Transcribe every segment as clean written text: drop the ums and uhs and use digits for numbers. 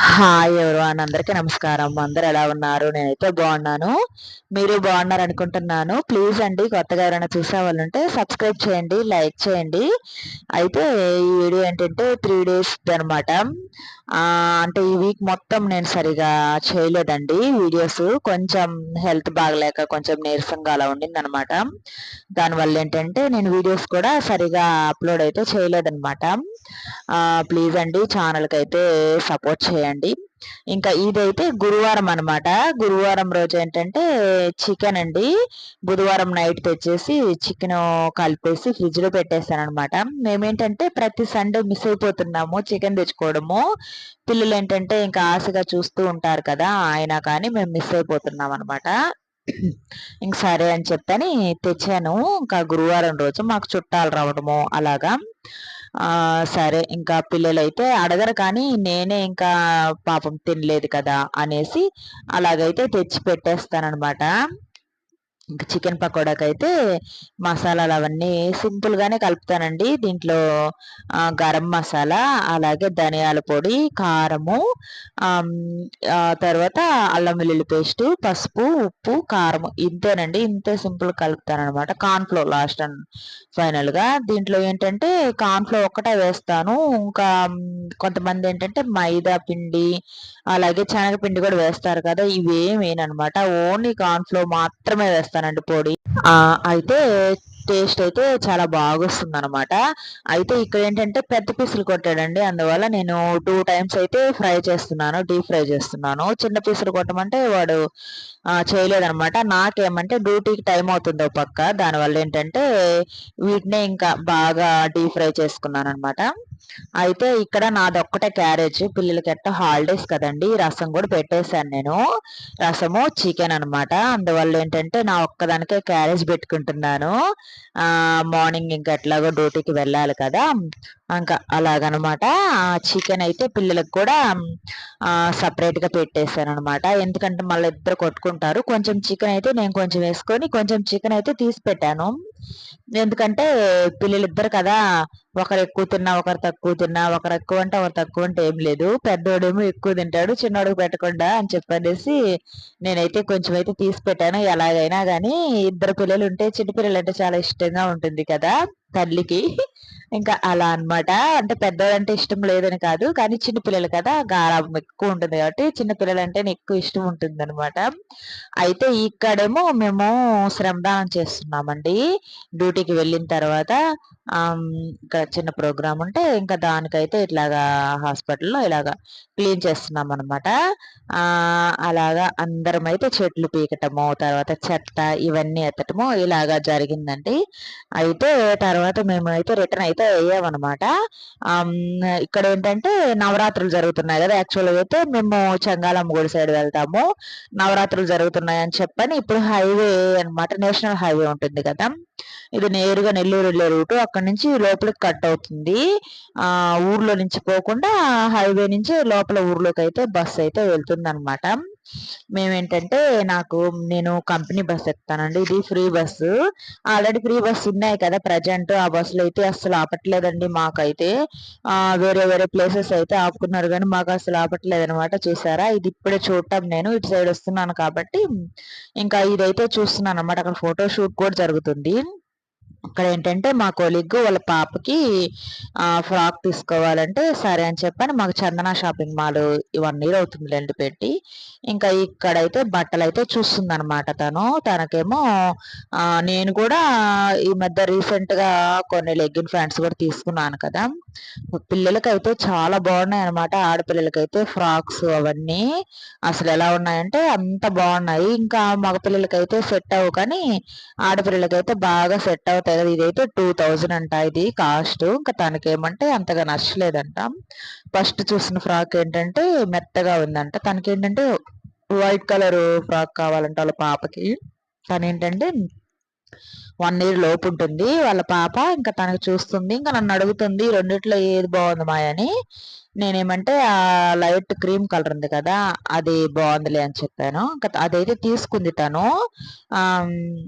Hi everyone, అందరికీ నమస్కారం. అందరు ఎలా ఉన్నారు? నేనైతే బాగున్నాను. మీరు బాగున్నారు అనుకుంటున్నాను. ప్లీజ్ అండి, కొత్తగా ఎవరైనా చూసే వాళ్ళు ఉంటే సబ్స్క్రైబ్ చేయండి, లైక్ చేయండి. అయితే ఈ వీడియో ఏంటంటే 3 days అనమాట. అంటే ఈ వీక్ మొత్తం నేను సరిగా చేయలేదండి వీడియోస్. కొంచెం హెల్త్ బాగలేక కొంచెం నీరసంగా అలా ఉండింది అనమాట. దానివల్ల ఏంటంటే నేను వీడియోస్ కూడా సరిగా అప్లోడ్ అయితే చేయలేదన్నమాట. ప్లీజ్ అండి, ఛానల్కి అయితే సపోర్ట్ చేయండి. ఇంకా ఇదైతే గురువారం అనమాట. గురువారం రోజు ఏంటంటే చికెన్ అండి. బుధవారం నైట్ తెచ్చేసి చికెన్ కలిపేసి ఫ్రిడ్జ్ లో పెట్టేశాను అనమాట. మేమేంటంటే ప్రతి సండే మిస్ అయిపోతున్నాము చికెన్ తెచ్చుకోవడము. పిల్లలు ఏంటంటే ఇంకా ఆశగా చూస్తూ ఉంటారు కదా, అయినా కానీ మేము మిస్ అయిపోతున్నాం అనమాట. ఇంక సరే అని చెప్పని తెచ్చాను. ఇంకా గురువారం రోజు మాకు చుట్టాలు రావడము అలాగా. సరే ఇంకా పిల్లలైతే అడగరు, కానీ నేనే ఇంకా పాపం తినలేదు కదా అనేసి అలాగైతే తెచ్చి పెట్టేస్తానన్నమాట. ఇంకా చికెన్ పకోడాకైతే మసాలాలు అవన్నీ సింపుల్గానే కలుపుతానండి. దీంట్లో గరం మసాలా, అలాగే ధనియాల పొడి, కారము, తర్వాత అల్లం వెల్లుల్లి పేస్ట్, పసుపు, ఉప్పు, కారము, ఇంతేనండి. ఇంతే సింపుల్ కలుపుతాను అనమాట. కార్న్ఫ్లోర్ లాస్ట్ అండ్ ఫైనల్గా. దీంట్లో ఏంటంటే కార్న్ఫ్లోర్ ఒక్కటే వేస్తాను. ఇంకా కొంతమంది ఏంటంటే మైదా పిండి అలాగే శనగపిండి కూడా వేస్తారు కదా, ఇవేం వేయనమాట. ఓన్లీ కార్న్ఫ్లోర్ మాత్రమే వేస్తానండి, పొడి. అయితే టేస్ట్ అయితే చాలా బాగొస్తుంది అనమాట. అయితే ఇక్కడ ఏంటంటే పెద్ద పీసులు కొట్టాడండి, అందువల్ల నేను 2 times అయితే ఫ్రై చేస్తున్నాను, డీప్ ఫ్రై చేస్తున్నాను. చిన్న పీసులు కొట్టమంటే వాడు చేయలేదనమాట. నాకేమంటే డ్యూటీకి టైం అవుతుంది ఒక పక్క, దానివల్ల ఏంటంటే వీటినే ఇంకా బాగా డీప్ ఫ్రై చేసుకున్నాను అనమాట. అయితే ఇక్కడ నాదొక్కటే క్యారేజ్, పిల్లలకి ఎట్ట హాలిడేస్ కదండి. రసం కూడా పెట్టేశాను నేను, రసము చికెన్ అనమాట. అందువల్ల ఏంటంటే నా ఒక్కదానికే క్యారేజ్ పెట్టుకుంటున్నాను. మార్నింగ్ ఇంకా ఎట్లాగో డ్యూటీకి వెళ్ళాలి కదా, ఇంకా అలాగనమాట. చికెన్ అయితే పిల్లలకు కూడా సపరేట్గా పెట్టేశాను అనమాట. ఎందుకంటే మళ్ళీ ఇద్దరు కొట్టుకుంటారు. కొంచెం చికెన్ అయితే నేను కొంచెం వేసుకొని కొంచెం చికెన్ అయితే తీసి పెట్టాను. ఎందుకంటే పిల్లలిద్దరు కదా, ఒకరు ఎక్కువ తిన్నా ఒకరు తక్కువ తిన్నా, ఒకరు ఎక్కువ అంటే ఒకరు తక్కువ అంటే ఏం లేదు. పెద్దోడేమో ఎక్కువ తింటాడు, చిన్నోడికి పెట్టకుండా అని చెప్పనేసి నేనైతే కొంచెం అయితే తీసి పెట్టాను. ఎలాగైనా కానీ ఇద్దరు పిల్లలు ఉంటే చిన్న పిల్లలు అంటే చాలా ఇష్టంగా ఉంటుంది కదా తల్లికి. ఇంకా అలా అన్నమాట. అంటే పెద్దోడంటే ఇష్టం లేదని కాదు, కానీ చిన్న పిల్లలు కదా గారాబం ఎక్కువ ఉంటుంది కాబట్టి చిన్న పిల్లలంటే ఎక్కువ ఇష్టం ఉంటుంది అనమాట. అయితే ఇక్కడేమో మేము శ్రమదానం చేస్తున్నామండి. డ్యూటీకి వెళ్ళిన తర్వాత ఇంకా చిన్న ప్రోగ్రామ్ ఉంటే ఇంకా దానికైతే ఇట్లాగా హాస్పిటల్లో ఇలాగా క్లీన్ చేస్తున్నాం అనమాట. అలాగా అందరం అయితే చెట్లు పీకటము, తర్వాత చెత్త ఇవన్నీ ఎత్తటము ఇలాగా జరిగిందండి. అయితే తర్వాత మేము అయితే రిటర్న్ అయితే అయ్యామన్నమాట. ఇక్కడ ఏంటంటే నవరాత్రులు జరుగుతున్నాయి కదా, యాక్చువల్గా అయితే మేము చెంగాలమ్మ గుడి సైడ్ వెళ్తాము. నవరాత్రులు జరుగుతున్నాయి అని చెప్పని ఇప్పుడు హైవే అన్నమాట, నేషనల్ హైవే ఉంటుంది కదా, ఇది నేరుగా నెల్లూరు వెళ్ళే రూటు. అక్కడ నుంచి లోపలికి కట్ అవుతుంది. ఊర్లో నుంచి పోకుండా హైవే నుంచి లోపల ఊర్లోకి అయితే బస్సు అయితే వెళ్తుందన్నమాట. మేమేంటంటే నేను కంపెనీ బస్ ఎక్కుతానండి. ఇది free bus. Already free bus ఉన్నాయి కదా ప్రజెంట్. ఆ బస్సులు అయితే అస్సలు ఆపట్లేదండి మాకైతే. వేరే వేరే ప్లేసెస్ అయితే ఆపుకున్నారు, కానీ మాకు అసలు ఆపట్లేదు అనమాట. చూసారా, ఇది ఇప్పుడే చూడటం, నేను ఇటు సైడ్ వస్తున్నాను కాబట్టి ఇంకా ఇదైతే చూస్తున్నాను అనమాట. అక్కడ ఫోటో షూట్ కూడా జరుగుతుంది. అక్కడ ఏంటంటే మా కొలీగ్ వాళ్ళ పాపకి ఫ్రాక్ తీసుకోవాలంటే సరే అని చెప్పని మాకు చందన షాపింగ్ మాల్ 1 year అవుతుందిలేండి పెట్టి. ఇంకా ఇక్కడైతే బట్టలు అయితే చూస్తుంది అనమాట తనకేమో. నేను కూడా ఈ మధ్య రీసెంట్ గా కొన్ని లెగ్గిన్ ప్యాంట్స్ కూడా తీసుకున్నాను కదా, పిల్లలకైతే చాలా బాగున్నాయి అనమాట. ఆడపిల్లలకైతే ఫ్రాక్స్ అవన్నీ అసలు ఎలా ఉన్నాయంటే అంత బాగున్నాయి. ఇంకా మగ పిల్లలకైతే సెట్ అవ్వు, కానీ ఆడపిల్లలకైతే బాగా సెట్ అవుతాయి కదా. ఇదైతే 2000 అంట ఇది కాస్ట్. ఇంకా తనకేమంటే అంతగా నచ్చలేదంట. ఫస్ట్ చూసిన ఫ్రాక్ ఏంటంటే మెత్తగా ఉందంట, తనకేంటంటే వైట్ కలర్ ఫ్రాక్ కావాలంట వాళ్ళ పాపకి. తనేంటంటే 1 year లోపు ఉంటుంది వాళ్ళ పాప. ఇంకా తనకు చూస్తుంది, ఇంకా నన్ను అడుగుతుంది రెండిట్లో ఏది బాగుంది మాయ అని. నేనేమంటే ఆ లైట్ క్రీమ్ కలర్ ఉంది కదా, అది బాగుందిలే అని చెప్పాను. ఇంకా అదైతే తీసుకుంది తను.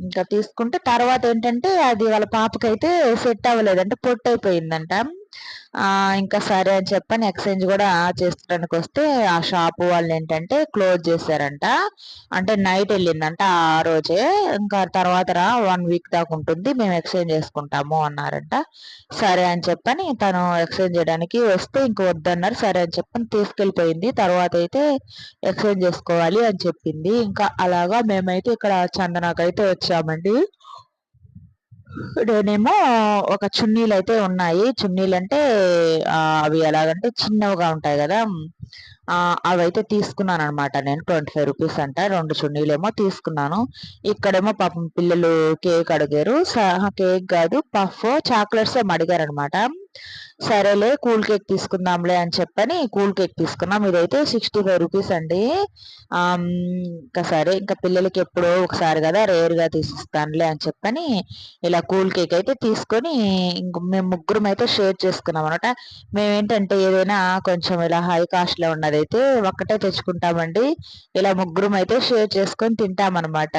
ఇంకా తీసుకుంటే తర్వాత ఏంటంటే అది వాళ్ళ పాపకైతే సెట్ అవ్వలేదంటే పొట్టు అయిపోయిందంట. ఇంకా సరే అని చెప్పని ఎక్స్చేంజ్ కూడా చేసుకోవడానికి వస్తే ఆ షాప్ వాళ్ళు ఏంటంటే క్లోజ్ చేశారంట. అంటే నైట్ వెళ్ళిందంట ఆ రోజే. ఇంకా తర్వాత రా 1 వీక్ దాకా ఉంటుంది, మేము ఎక్స్చేంజ్ చేసుకుంటాము అన్నారంట. సరే అని చెప్పని తను ఎక్స్చేంజ్ చేయడానికి వస్తే ఇంక వద్దన్నారు. సరే అని చెప్పని తీసుకెళ్ళిపోయింది. తర్వాత అయితే ఎక్స్చేంజ్ చేసుకోవాలి అని చెప్పింది. ఇంకా అలాగా మేమైతే ఇక్కడ చందనాకైతే వచ్చామండి. నేనేమో ఒక చున్నీలైతే ఉన్నాయి. చున్నీలంటే అవి ఎలాగంటే చిన్నవిగా ఉంటాయి గదా! అవైతే తీసుకున్నాననమాట నేను. 25 రూపీస్ అంట. 2 చున్నీలేమో తీసుకున్నాను. ఇక్కడేమో పాపం పిల్లలు కేక్ అడిగారు. కేక్ గాదు, పఫో, చాక్లెట్స్ ఏమో అడిగారనమాట. సరేలే కూల్ కేక్ తీసుకుందాంలే అని చెప్పని కూల్ కేక్ తీసుకున్నాం. ఇదైతే 65 రూపీస్ అండి. ఇంకా సరే ఇంకా పిల్లలకి ఎప్పుడో ఒకసారి కదా రేర్‌గా తీసిస్తానులే అని చెప్పని ఇలా కూల్ కేక్ అయితే తీసుకొని ఇంక మేము ముగ్గురం అయితే షేర్ చేసుకున్నాం అనమాట. మేమేంటంటే ఏదైనా కొంచెం ఇలా హై కాస్ట్‌లో ఉన్నదైతే ఒక్కటే తెచ్చుకుంటామండి. ఇలా ముగ్గురం అయితే షేర్ చేసుకొని తింటామనమాట.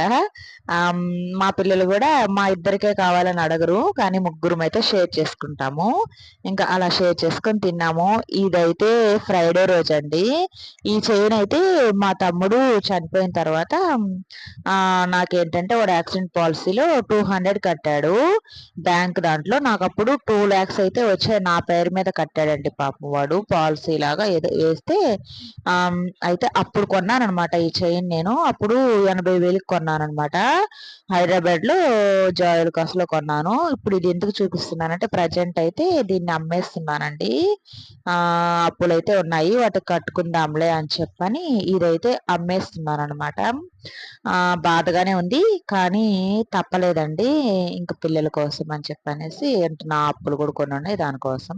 మా పిల్లలు కూడా మా ఇద్దరికే కావాలని అడగరు. కానీ ముగ్గురం అయితే షేర్ చేసుకుంటాము. ఇంకా అలా షేర్ చేసుకొని తిన్నాము. ఇదైతే ఫ్రైడే రోజండి. ఈ చైన్ అయితే మా తమ్ముడు చనిపోయిన తర్వాత నాకేంటంటే వాడు యాక్సిడెంట్ పాలసీలో 200 కట్టాడు బ్యాంక్ దాంట్లో. నాకప్పుడు 2 lakhs అయితే వచ్చాయి. నా పేరు మీద కట్టాడండి పాపం వాడు. పాలసీ లాగా ఏదో వేస్తే అయితే అప్పుడు కొన్నాననమాట ఈ చైన్ నేను. అప్పుడు 80,000కి కొన్నాననమాట. హైదరాబాద్‌లో జాయలుకాస్‌లో కొన్నాను. ఇప్పుడు ఇది ఎందుకు చూపిస్తున్నానంటే ప్రజెంట్ అయితే దీన్ని అమ్మేస్తున్నానండి. అప్పులైతే ఉన్నాయి. వాటికి కట్టుకుందాంలే అని చెప్పని ఇదైతే అమ్మేస్తున్నాననమాట. బాధగానే ఉంది. కానీ తప్పలేదండి. ఇంక పిల్లల కోసం అని చెప్పనేసి అంటే నా అప్పులు కూడా కొన్నున్నాయి దానికోసం.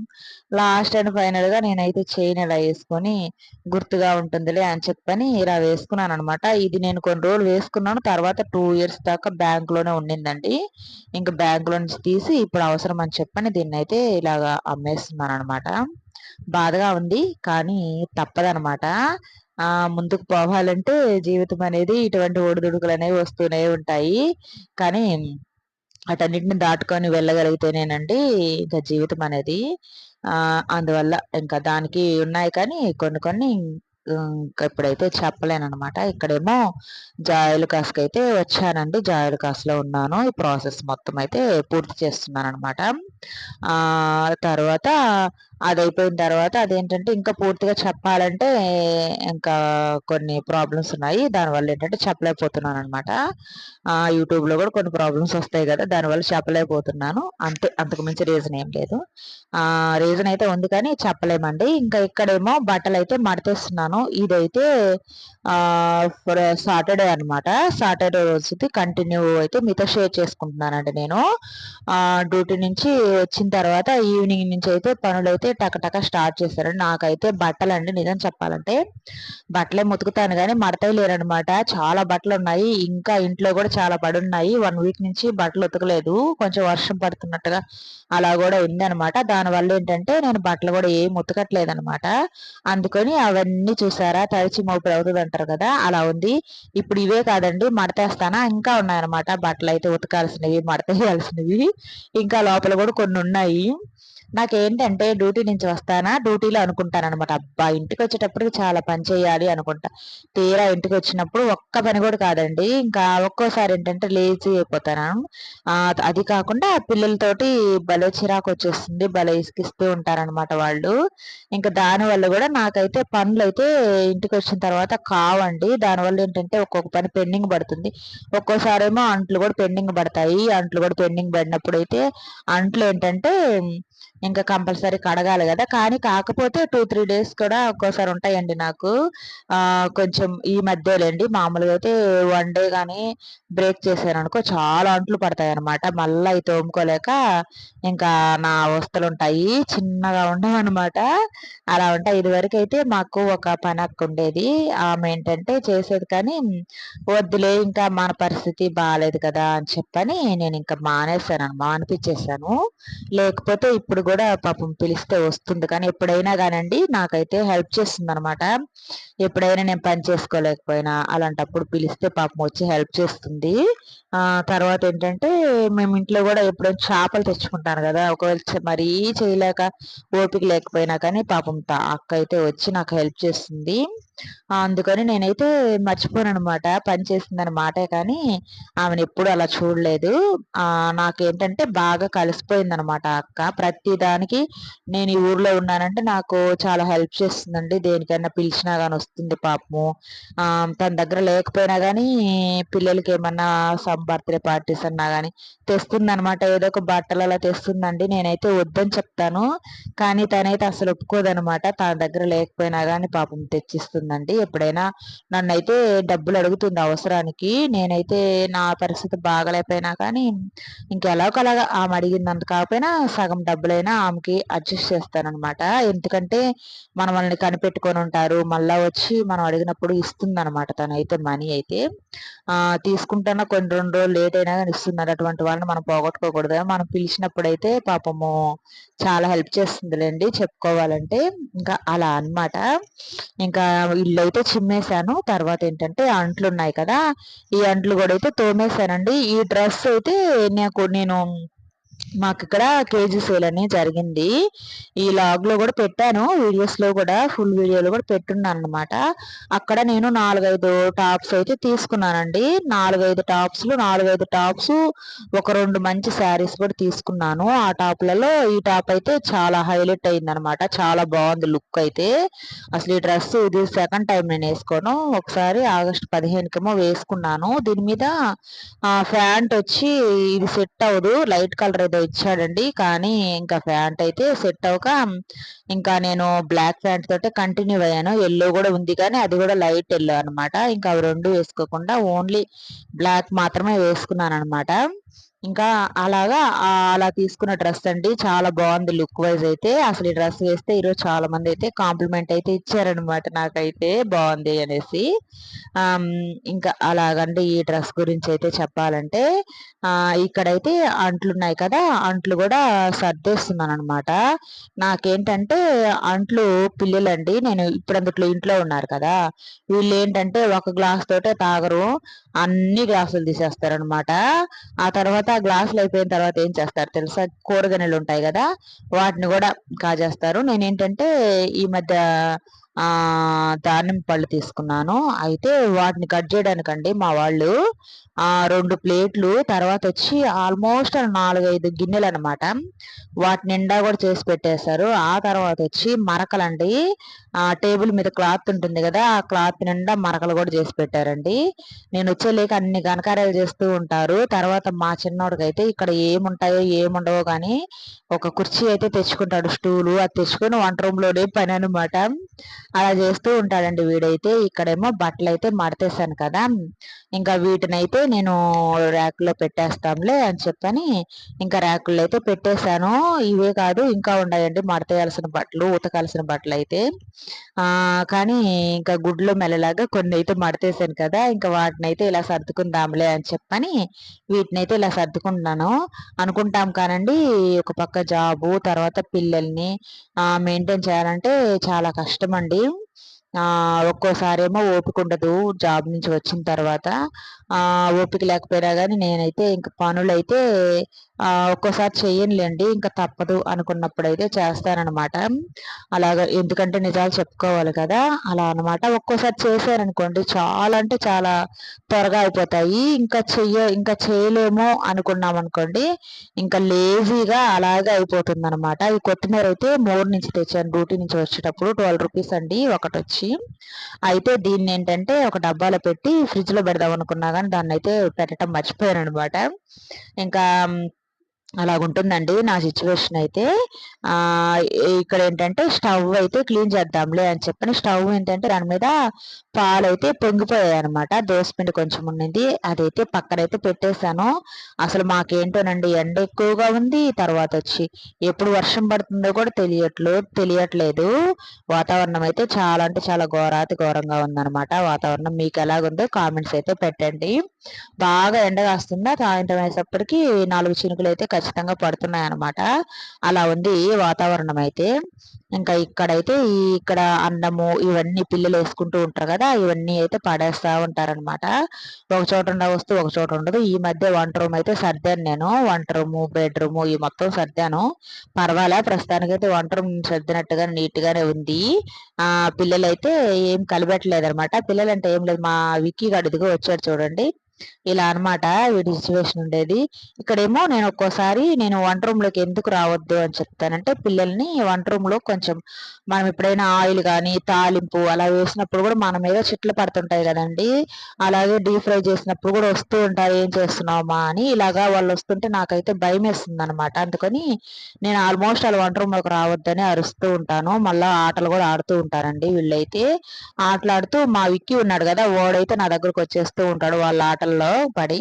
లాస్ట్ అండ్ ఫైనల్‌గా నేనైతే చైన్ ఇలా యేసుకొని గుర్తుగా ఉంటుందిలే అని చెప్పని ఇలా వేసుకున్నాననమాట. ఇది నేను కొన్ని రోజులు వేసుకున్నాను. తర్వాత 2 ఇయర్స్ దాకా బ్యాంక్‌లోనే ఉండిందండి. ఇంక బ్యాంక్‌లో నుంచి తీసి ఇప్పుడు అవసరం అని చెప్పని దీన్నైతే ఇలాగా అమ్మేస్తున్నాననమాట. బాధగా ఉంది. కానీ తప్పదనమాట. ముందుకు పోవాలంటే జీవితం అనేది ఇటువంటి ఒడిదుడుకులనేవి వస్తూనే ఉంటాయి. కానీ అటన్నిటిని దాటుకొని వెళ్ళగలిగితేనేనండి ఇంకా జీవితం అనేది. అందువల్ల ఇంకా దానికి ఉన్నాయి కానీ కొన్ని కొన్ని ఇంకా ఇప్పుడైతే చెప్పలేననమాట. ఇక్కడేమో జాయలుకాస్‌కైతే వచ్చానండి. జాయలుకాస్‌లో ఉన్నాను. ఈ ప్రాసెస్ మొత్తం అయితే పూర్తి చేస్తున్నాననమాట. తర్వాత అదయిపోయిన తర్వాత అదేంటంటే ఇంకా పూర్తిగా చెప్పాలంటే ఇంకా కొన్ని ప్రాబ్లమ్స్ ఉన్నాయి. దానివల్ల ఏంటంటే చెప్పలేకపోతున్నాననమాట. యూట్యూబ్‌లో కూడా కొన్ని ప్రాబ్లమ్స్ వస్తాయి గదా! దానివల్ల చెప్పలేకపోతున్నాను. అంతే, అంతకు మించి రీజన్ ఏం లేదు. రీజన్ అయితే ఉంది కానీ చెప్పలేమండి. ఇంకా ఇక్కడేమో బట్టలైతే మడతేస్తున్నాను. ఇదైతే సాటర్డే అనమాట. సాటర్డే రోజుది కంటిన్యూ అయితే మీతో షేర్ చేసుకుంటున్నానండి నేను. డ్యూటీ నుంచి వచ్చిన తర్వాత ఈవినింగ్ నుంచి అయితే పనులైతే టకటక స్టార్ట్ చేశారండి. నాకైతే బట్టలండి నిజం చెప్పాలంటే బట్టలే ఉతుకుతాను గానీ మడతయి లేరనమాట. చాలా బట్టలున్నాయి. ఇంకా ఇంట్లో కూడా చాలా పడున్నాయి. 1 వీక్ నుంచి బట్టలు ఉతకలేదు. కొంచెం వర్షం పడుతున్నట్టుగా అలా కూడా ఉందనమాట. దానివల్ల ఏంటంటే నేను బట్టలు కూడా ఏం ఉతకట్లేదనమాట. అందుకని అవన్నీ చూసారా తడిచి మోపుడు అవుతదంటారు కదా! అలా ఉంది. ఇప్పుడు ఇవే కాదండి మడతేస్తానా ఇంకా ఉన్నాయన్నమాట. బట్టలైతే ఉతకాల్సినవి, మడతేయాల్సినవి. ఇంకా లోపల కూడా కొన్నున్నాయి. నాకేంటంటే డ్యూటీ నుంచి వస్తానా, డ్యూటీలో అనుకుంటాననమాట. అబ్బా! ఇంటికొచ్చేటప్పటికి చాలా పని చేయాలి అనుకుంటా. తీరా ఇంటికొచ్చినప్పుడు ఒక్క పని కూడా కాదండి. ఇంకా ఒక్కోసారి ఏంటంటే లేజీ అయిపోతాను. అది కాకుండా పిల్లలతోటి భలే చిరాకొచ్చేస్తుంది. భలే ఇసికిస్తూ ఉంటారనమాట వాళ్ళు. ఇంకా దానివల్ల కూడా నాకైతే పనులైతే ఇంటికొచ్చిన తర్వాత కావండి. దానివల్ల ఏంటంటే ఒక్కొక్క పని పెండింగ్ పడుతుంది. ఒక్కోసారేమో అంట్లు కూడా పెండింగ్ పడతాయి. అంట్లు కూడా పెండింగ్ పడినప్పుడైతే అంట్లు ఏంటంటే ఇంకా కంపల్సరీ కడగాలి గదా! కానీ కాకపోతే 2, 3 డేస్ కూడా ఒక్కోసారి ఉంటాయండి నాకు. కొంచెం ఈ మధ్యలేండి. మామూలుగా అయితే 1 డే గాని బ్రేక్ చేశాననుకో చాలా అంట్లు పడతాయన్నమాట. మళ్ళా అయి తోముకోలేక ఇంకా నా అవస్థలుంటాయి. చిన్నగా ఉండవనమాట. అలా ఉంటాయి. ఇదివరకైతే మాకు ఒక పనక్క ఉండేది. ఆమె ఏంటంటే చేసేది కానీ వద్దులే ఇంకా మన పరిస్థితి బాలేదు కదా! అని చెప్పని నేనింక మానేశాను. మానిపిచ్చేసాను. లేకపోతే ఇప్పుడు కూడా పాపం పిలిస్తే వస్తుంది. కానీ ఎప్పుడైనా కానండి నాకైతే హెల్ప్ చేస్తుంది అనమాట. ఎప్పుడైనా నేను పని చేసుకోలేకపోయినా అలాంటప్పుడు పిలిస్తే పాపం వచ్చి హెల్ప్ చేస్తుంది. తర్వాత ఏంటంటే మేము ఇంట్లో కూడా ఎప్పుడైనా చేపలు తెచ్చుకుంటాను కదా, ఒకవేళ మరీ చేయలేక ఓపిక లేకపోయినా కానీ పాపం అక్క అయితే వచ్చి నాకు హెల్ప్ చేస్తుంది. అందుకని నేనైతే మర్చిపోననమాట. పని చేసిందని మాటే కానీ ఆమెను ఎప్పుడు అలా చూడలేదు. నాకేంటంటే బాగా కలిసిపోయిందనమాట అక్క. ప్రతి దానికి నేను ఈ ఊర్లో ఉన్నానంటే నాకు చాలా హెల్ప్ చేస్తుందండి. దేనికైనా పిలిచినా గాని వస్తుంది పాపము. తన దగ్గర లేకపోయినా గానీ పిల్లలకి ఏమన్నా బర్త్‌డే పార్టీస్ అన్నా గాని తెస్తుందనమాట. ఏదో ఒక బట్టలు అలా తెస్తుందండి. నేనైతే వద్దని చెప్తాను. కానీ తనైతే అసలు ఒప్పుకోదనమాట. తన దగ్గర లేకపోయినా గాని పాపం తెచ్చిస్తుందండి. ఎప్పుడైనా నన్నైతే డబ్బులు అడుగుతుంది అవసరానికి. నేనైతే నా పరిస్థితి బాగాలేకపోయినా కానీ ఇంకెలాగోలాగా ఆమె అడిగిందంత కాకపోయినా సగం డబ్బులైనా ఆమెకి అడ్జస్ట్ చేస్తాననమాట. ఎందుకంటే మనల్ని కనిపెట్టుకొని ఉంటారు. మళ్ళా వచ్చి మనం అడిగినప్పుడు ఇస్తుందనమాట తనైతే మనీ అయితే. తీసుకుంటున్న కొన్ని 2 రోజులు లేట్ అయినా గాని ఇస్తున్నారు. అటువంటి వాళ్ళని మనం పోగొట్టుకోకూడదు. మనం పిలిచినప్పుడైతే పాపము చాలా హెల్ప్ చేస్తుందిలేండి చెప్పుకోవాలంటే. ఇంకా అలా అన్నమాట. ఇంకా ఇల్లైతే చిమ్మేశాను. తర్వాత ఏంటంటే అంట్లున్నాయి కదా, ఈ అంట్లు కూడా అయితే తోమేశానండి. ఈ డ్రెస్ అయితే నేను మాకిక్కడ కేజీ సేల్ అని జరిగింది. ఈ లాగ్‌లో గూడా పెట్టాను. వీడియోస్‌లో గూడా ఫుల్ వీడియోలో గూడా పెట్టున్నాననమాట. అక్కడ నేను 4, 5 టాప్స్ అయితే తీసుకున్నానండి. 4, 5 టాప్స్‌లో 4, 5 టాప్సు, ఒక 2 మంచి శారీస్ కూడా తీసుకున్నాను. ఆ టాప్‌లలో ఈ టాప్ అయితే చాలా హైలైట్ అయిందనమాట. చాలా బావుంది లుక్ అయితే. అసలు ఈ డ్రెస్ ఇది సెకండ్ టైమ్ నేనేసుకోవడం. ఒకసారి ఆగస్టు 15కేమో వేసుకున్నాను. దీని మీద ఫ్యాంట్ వచ్చి ఇది సెట్ అవ్వదు. లైట్ కలర్ ఏదో ఇచ్చాడండి. కానీ ఇంకా ఫ్యాంట్ అయితే సెట్ అవ్వక ఇంకా నేను బ్లాక్ ప్యాంట్ తోటే కంటిన్యూ అయ్యాను. యెల్లో కూడా ఉంది కానీ అది కూడా లైట్ యెల్లో అనమాట. ఇంకా అవి 2 వేసుకోకుండా ఓన్లీ బ్లాక్ మాత్రమే వేసుకున్నాను అనమాట. ఇంకా అలాగా అలా తీసుకున్న డ్రెస్ అండి. చాలా బాగుంది లుక్ వైజ్ అయితే. అసలు ఈ డ్రెస్ వేస్తే ఈరోజు చాలా మంది అయితే కాంప్లిమెంట్ అయితే ఇచ్చారనమాట నాకైతే బాగుంది అనేసి. ఇంకా అలాగండి ఈ డ్రెస్ గురించి అయితే చెప్పాలంటే ఇక్కడైతే అంట్లున్నాయి కదా, అంట్లు కూడా సర్దేస్తున్నాను అనమాట. నాకేంటంటే అంట్లు పిల్లలండి, నేను ఇప్పుడు అందుట్లో ఇంట్లో ఉన్నారు కదా, వీళ్ళు ఏంటంటే ఒక గ్లాస్ తోటే తాగరు, అన్ని గ్లాసులు తీసేస్తారనమాట. ఆ తర్వాత ఆ గ్లాసులు అయిపోయిన తర్వాత ఏం చేస్తారు తెలుసా? కూరగాయలు ఉంటాయి కదా, వాటిని కూడా కాజేస్తారు. నేనేంటంటే ఈ మధ్య దానిమ్మ పళ్ళు తీసుకున్నాను. అయితే వాటిని కట్ చేయడానికండి మా వాళ్ళు 2 ప్లేట్లు, తర్వాత వచ్చి ఆల్మోస్ట్ 4, 5 గిన్నెలు అనమాట. వాటి నిండా కూడా చేసి పెట్టేశారు. ఆ తర్వాత వచ్చి మరకలండి. టేబుల్ మీద క్లాత్ ఉంటుంది కదా, ఆ క్లాత్ నిండా మరకలు కూడా చేసి పెట్టారండి. నేను వచ్చేలేక అన్ని ఘనకార్యాలు చేస్తూ ఉంటారు. తర్వాత మా చిన్నోడికైతే ఇక్కడ ఏముంటాయో ఏముండవో కానీ ఒక కుర్చీ అయితే తెచ్చుకుంటాడు, స్టూలు. అది తెచ్చుకొని వంట రూమ్లోనే పని అనమాట. అలా చేస్తూ ఉంటాడండి వీడైతే. ఇక్కడేమో బట్టలు అయితే మడతేసాను కదా, ఇంకా వీటినైతే నేను ర్యాక్‌లో పెట్టేస్తాంలే అని చెప్పని ఇంకా ర్యాకుల్లో అయితే పెట్టేశాను. ఇవే కాదు ఇంకా ఉన్నాయండి మడతేయాల్సిన బట్టలు, ఉతకాల్సిన బట్టలయితే. కానీ ఇంకా గుడ్లో మెల్లలాగా కొన్ని అయితే మడతేసాను కదా, ఇంకా వాటినైతే ఇలా సర్దుకుందాంలే అని చెప్పని వీటినైతే ఇలా సర్దుకుంటున్నాను. అనుకుంటాం కానండి, ఒక పక్క జాబు, తర్వాత పిల్లల్ని మెయింటైన్ చేయాలంటే చాలా కష్టమండి. ఒక్కోసారేమో ఓపిక ఉండదు జాబ్ నుంచి వచ్చిన తర్వాత. ఓపిక లేకపోయినా గానీ నేనైతే ఇంక పనులైతే ఒక్కోసారి చెయ్యనులేండి. ఇంక తప్పదు అనుకున్నప్పుడైతే చేస్తాననమాట. అలాగా, ఎందుకంటే నిజాలు చెప్పుకోవాలి కదా, అలా అనమాట. ఒక్కోసారి చేశాననుకోండి చాలా అంటే చాలా త్వరగా అయిపోతాయి. ఇంకా చేయలేము అనుకున్నామనుకోండి, ఇంకా లేజీగా అలాగే అయిపోతుందనమాట. ఈ కొత్తిమీర అయితే మోర్ నుంచి తెచ్చాను డ్యూటీ నుంచి వచ్చేటప్పుడు. 12 రూపీస్ అండి ఒకటొచ్చి. అయితే దీన్నేంటంటే ఒక డబ్బాలో పెట్టి ఫ్రిడ్జ్‌లో పెడదాం అనుకున్నా గానీ దాన్నయితే పెట్టటం మర్చిపోయాననమాట. ఇంకా అలాగుంటుందండి నా సిట్యుయేషన్ అయితే. ఇక్కడేంటంటే స్టవ్ అయితే క్లీన్ చేద్దాంలే అని చెప్పని స్టవ్ ఏంటంటే దాని మీద పాలైతే పొంగిపోయాయనమాట. దోసపిండి కొంచెం ఉండింది. అదైతే పక్కనైతే పెట్టేశాను. అసలు మాకేంటోనండి ఎండ ఎక్కువగా ఉంది. తర్వాతొచ్చి ఎప్పుడు వర్షం పడుతుందో కూడా తెలియట్లేదు. వాతావరణం అయితే చాలా అంటే చాలా ఘోరాతి ఘోరంగా ఉందనమాట వాతావరణం. మీకెలాగుందో కామెంట్స్ అయితే పెట్టండి. బాగా ఎండ కాస్తుందా, సాయంత్రం అయ్యేసప్పటికి 4 చినుకులైతే ఖచ్చితంగా పడుతున్నాయన్నమాట. అలా ఉంది వాతావరణం అయితే. ఇంకా ఇక్కడైతే ఇక్కడ అన్నము ఇవన్నీ పిల్లలు వేసుకుంటూ ఉంటారు కదా, ఇవన్నీ అయితే పడేస్తా ఉంటారనమాట. ఒక చోట ఉన్న వస్తువు ఒక చోట ఉండదు. ఈ మధ్య వంట రూమ్ అయితే సర్దాను నేను. వంట రూము, బెడ్రూము ఈ మొత్తం సర్దాను. పర్వాలే, ప్రస్తుతానికైతే వంట రూమ్ సర్దినట్టుగా నీట్ గానే ఉంది. పిల్లలైతే ఏం కలిపెట్టలేదు అనమాట. పిల్లలంటే ఏం లేదు, మా విక్కీ గాడు ఇదిగో వచ్చాడు చూడండి. ఇలా అనమాట వీటి సిచ్యువేషన్ ఉండేది. ఇక్కడేమో నేను ఒక్కోసారి వంట రూమ్ లోకి ఎందుకు రావద్దు అని చెప్తానంటే, పిల్లల్ని వంట రూమ్ లో కొంచెం మనం ఎప్పుడైనా ఆయిల్ కానీ తాలింపు అలా వేసినప్పుడు కూడా మన మీద చిట్లు పడుతుంటాయి కదండి. అలాగే డీప్ ఫ్రై చేసినప్పుడు కూడా వస్తూ ఉంటారు, ఏం చేస్తున్నావమ్మా అని. ఇలాగా వాళ్ళు వస్తుంటే నాకైతే భయం వేస్తుంది అనమాట. అందుకని నేను ఆల్మోస్ట్ వాళ్ళ వంట రూమ్ లోకి రావద్దని అరుస్తూ ఉంటాను. మళ్ళా ఆటలు కూడా ఆడుతూ ఉంటారండి వీళ్ళైతే. ఆటలాడుతూ మా విక్కీ ఉన్నాడు కదా, వాడైతే నా దగ్గరకు వచ్చేస్తూ ఉంటాడు వాళ్ళ ఆటల్లో పడి.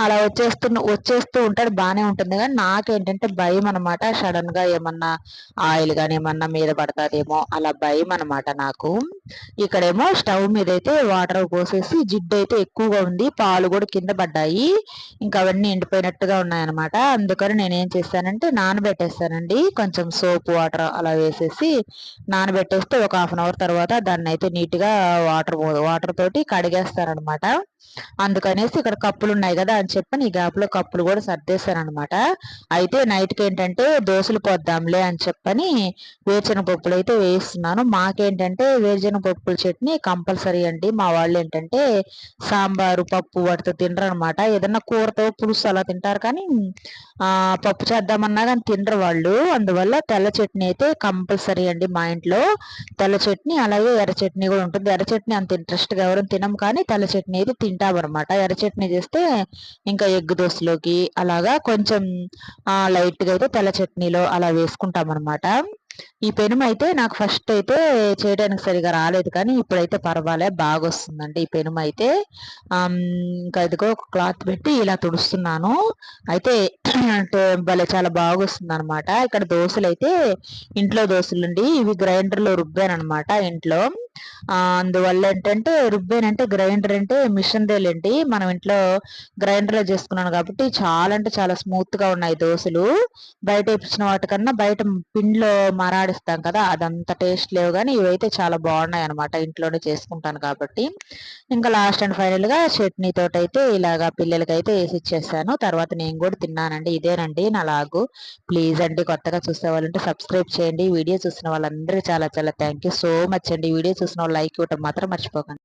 అలా వచ్చేస్తూ ఉంటాడు, బాగానే ఉంటుంది. కానీ నాకేంటంటే భయం అనమాట. సడన్ గా ఏమన్నా ఆయిల్ కానీ ఏమన్నా మీద పడతాదేమో అలా భయం అనమాట నాకు. ఇక్కడేమో స్టవ్ మీద అయితే వాటర్ పోసేసి, జిడ్డు అయితే ఎక్కువగా ఉంది, పాలు కూడా కింద పడ్డాయి, ఇంకా అవన్నీ ఎండిపోయినట్టుగా ఉన్నాయన్నమాట. అందుకని నేనేం చేశానంటే నానబెట్టేస్తానండి. కొంచెం సోప్ వాటర్ అలా వేసేసి నానబెట్టేస్తే ఒక 1/2 అవర్ తర్వాత దాన్ని అయితే నీట్గా వాటర్ తోటి కడిగేస్తారనమాట. అందుకనేసి ఇక్కడ కప్పులు ఉన్నాయి కదా అని చెప్పని ఈ గ్యాప్ లో కప్పులు కూడా సర్దేశానమాట. అయితే నైట్కి ఏంటంటే దోశలు పోద్దాంలే అని చెప్పని వేరుశెనగ పప్పులు అయితే వేస్తున్నాను. మాకేంటంటే వేరుశెనగ పప్పుల చట్నీ కంపల్సరీ అండి. మా వాళ్ళు ఏంటంటే సాంబారు పప్పు వాటితో తినరు అనమాట. ఏదన్నా కూరతో పులుసు అలా తింటారు, కానీ పప్పు చేద్దామన్నా కానీ తినరు వాళ్ళు. అందువల్ల తెల్ల చట్నీ అయితే కంపల్సరీ అండి మా ఇంట్లో. తెల్ల చట్నీ అలాగే ఎర్ర చట్నీ కూడా ఉంటుంది. ఎర్ర చట్నీ అంత ఇంట్రెస్ట్ గా ఎవరు తినం, కానీ తెల్ల చట్నీ అయితే తింటాం అనమాట. ఎర్ర చట్నీ చేస్తే ఇంకా ఎగ్ దోశలోకి అలాగా కొంచెం లైట్ గా అయితే తెల్ల చట్నీలో అలా వేసుకుంటాం అనమాట. ఈ పెనుము అయితే నాకు ఫస్ట్ అయితే చేయడానికి సరిగా రాలేదు, కానీ ఇప్పుడైతే పర్వాలే, బాగా వస్తుందండి ఈ పెనుము అయితే. ఇంకా ఇదిగో ఒక క్లాత్ పెట్టి ఇలా తుడుస్తున్నాను. అయితే భలే చాలా బాగా వస్తుంది అనమాట. ఇక్కడ దోశలు అయితే ఇంట్లో దోశలుండి ఇవి గ్రైండర్ లో రుబ్బాను అనమాట ఇంట్లో. అందువల్ల ఏంటంటే రుబ్బానంటే, గ్రైండర్ అంటే మిషన్ దేలేండి, మనం ఇంట్లో గ్రైండర్ లో చేసుకున్నాను కాబట్టి చాలా అంటే చాలా స్మూత్ గా ఉన్నాయి దోశలు. బయట ఇచ్చిన వాటికన్నా బయట పిండిలో మరాడిస్తాం కదా, అదంత టేస్ట్ లేవు, కానీ ఇవైతే చాలా బాగున్నాయి అనమాట. ఇంట్లోనే చేసుకుంటాను కాబట్టి. ఇంకా లాస్ట్ అండ్ ఫైనల్ గా చట్నీ తోటి అయితే ఇలాగా పిల్లలకైతే వేసి ఇచ్చేసాను. తర్వాత నేను కూడా తిన్నానండి. ఇదేనండి నా లాగు. ప్లీజ్ అండి, కొత్తగా చూసే వాళ్ళంటే సబ్స్క్రైబ్ చేయండి. వీడియో చూసిన వాళ్ళందరికీ చాలా చాలా థ్యాంక్ యూ సో మచ్ అండి. వీడియో చూసిన వాళ్ళు లైక్ ఇవ్వటం మాత్రం మర్చిపోకండి.